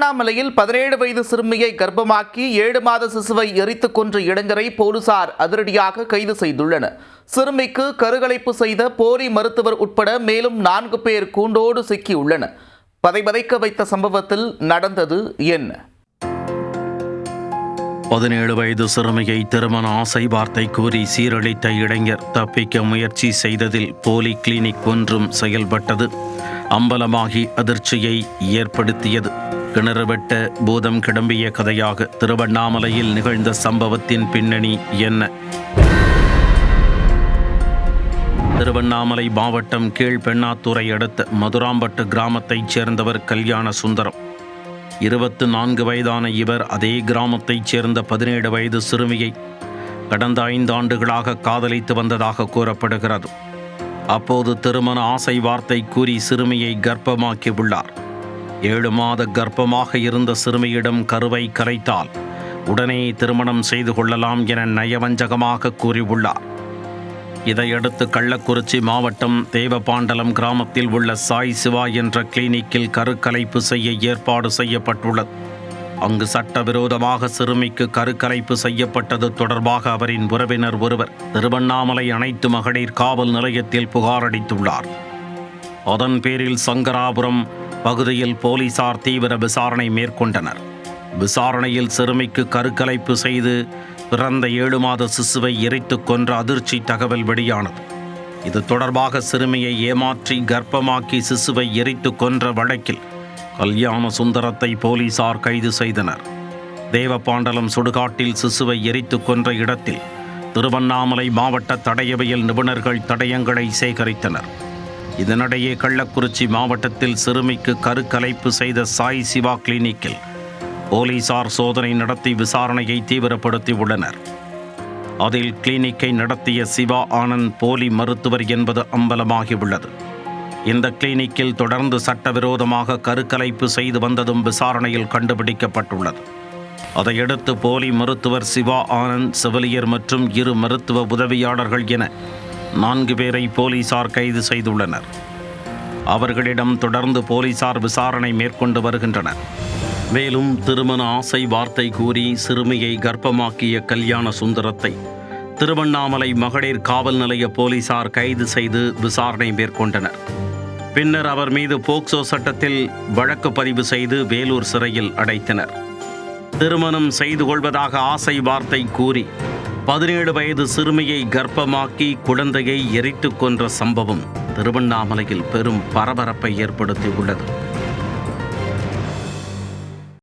திருவண்ணாமலையில் 17 வயது சிறுமியை கர்ப்பமாக்கி 7 மாத சிசுவை எரித்துக் கொன்ற இளைஞரை போலீசார் அதிரடியாக கைது செய்துள்ளனர். சிறுமிக்கு கருக்கலைப்பு செய்த போலி மருத்துவர் உட்பட மேலும் 4 பேர் கூண்டோடு சிக்கியுள்ளனர். பதைபதைக்க வைத்த சம்பவத்தில் நடந்தது என்ன? 17 வயது சிறுமியை திருமண ஆசை வார்த்தை கூறி சீரழித்த இளைஞர் தப்பிக்க முயற்சி செய்ததில் போலி கிளினிக் ஒன்றும் செயல்பட்டது. அம்பலமாகி அதிர்ச்சியை ஏற்படுத்தியது. கிணறு வெட்ட பூதம் கிளம்பிய கதையாக திருவண்ணாமலையில் நிகழ்ந்த சம்பவத்தின் பின்னணி என்ன? திருவண்ணாமலை மாவட்டம் கீழ்பெண்ணாத்துறை அடுத்த மதுராம்பட்டு கிராமத்தைச் சேர்ந்தவர் கல்யாண சுந்தரம். 24 வயதான இவர் அதே கிராமத்தைச் சேர்ந்த 17 வயது சிறுமியை கடந்த 5 ஆண்டுகளாக காதலித்து வந்ததாக கூறப்படுகிறது. அப்போது திருமண ஆசை வார்த்தை கூறி சிறுமியை கர்ப்பமாக்கி உள்ளார். 7 மாத கர்ப்பமாக இருந்த சிறுமியிடம் கருவை கரைத்தால் உடனே திருமணம் செய்து கொள்ளலாம் என நயவஞ்சகமாக கூறியுள்ளார். இதையடுத்து கள்ளக்குறிச்சி மாவட்டம் தேவபாண்டலம் கிராமத்தில் உள்ள சாய் சிவா என்ற கிளினிக்கில் கருக்கலைப்பு செய்ய ஏற்பாடு செய்யப்பட்டுள்ளது. அங்கு சட்டவிரோதமாக சிறுமிக்கு கருக்கலைப்பு செய்யப்பட்டது தொடர்பாக அவரின் உறவினர் ஒருவர் திருவண்ணாமலை அனைத்து மகளிர் காவல் நிலையத்தில் புகார் அளித்துள்ளார். அதன் பேரில் சங்கராபுரம் பகுதியில் போலீசார் தீவிர விசாரணை மேற்கொண்டனர். விசாரணையில் சிறுமிக்கு கருக்கலைப்பு செய்து பிறந்த 7 மாத சிசுவை எரித்து கொன்ற அதிர்ச்சி தகவல் வெளியானது. இது தொடர்பாக சிறுமியை ஏமாற்றி கர்ப்பமாக்கி சிசுவை எரித்து கொன்ற வழக்கில் கல்யாண சுந்தரத்தை போலீசார் கைது செய்தனர். தேவபாண்டலம் சுடுகாட்டில் சிசுவை எரித்து கொன்ற இடத்தில் திருவண்ணாமலை மாவட்ட தடயவியல் நிபுணர்கள் தடயங்களை சேகரித்தனர். இதனிடையே கள்ளக்குறிச்சி மாவட்டத்தில் சிறுமிக்கு கருக்கலைப்பு செய்த சாய் சிவா கிளினிக்கில் போலீசார் சோதனை நடத்தி விசாரணையை தீவிரப்படுத்தி உள்ளனர். அதில் கிளினிக்கை நடத்திய சிவா ஆனந்த் போலி மருத்துவர் என்பது அம்பலமாகியுள்ளது. இந்த கிளினிக்கில் தொடர்ந்து சட்டவிரோதமாக கருக்கலைப்பு செய்து வந்ததும் விசாரணையில் கண்டுபிடிக்கப்பட்டுள்ளது. அதையடுத்து போலி மருத்துவர் சிவா ஆனந்த், செவிலியர் மற்றும் 2 மருத்துவ உதவியாளர்கள் என 4 பேரை போலீசார் கைது செய்துள்ளனர். அவர்களிடம் தொடர்ந்து போலீசார் விசாரணை மேற்கொண்டு வருகின்றனர். மேலும் திருமண ஆசை வார்த்தை கூறி சிறுமியை கர்ப்பமாக்கிய கல்யாண சுந்தரத்தை திருவண்ணாமலை மகளிர் காவல் நிலைய போலீசார் கைது செய்து விசாரணை மேற்கொண்டனர். பின்னர் அவர் மீது போக்சோ சட்டத்தில் வழக்கு பதிவு செய்து வேலூர் சிறையில் அடைத்தனர். திருமணம் செய்து கொள்வதாக ஆசை வார்த்தை கூறி 17 வயது சிறுமியை கர்ப்பமாக்கி குழந்தையை எரித்து கொன்ற சம்பவம் திருவண்ணாமலையில் பெரும் பரபரப்பை ஏற்படுத்தியுள்ளது.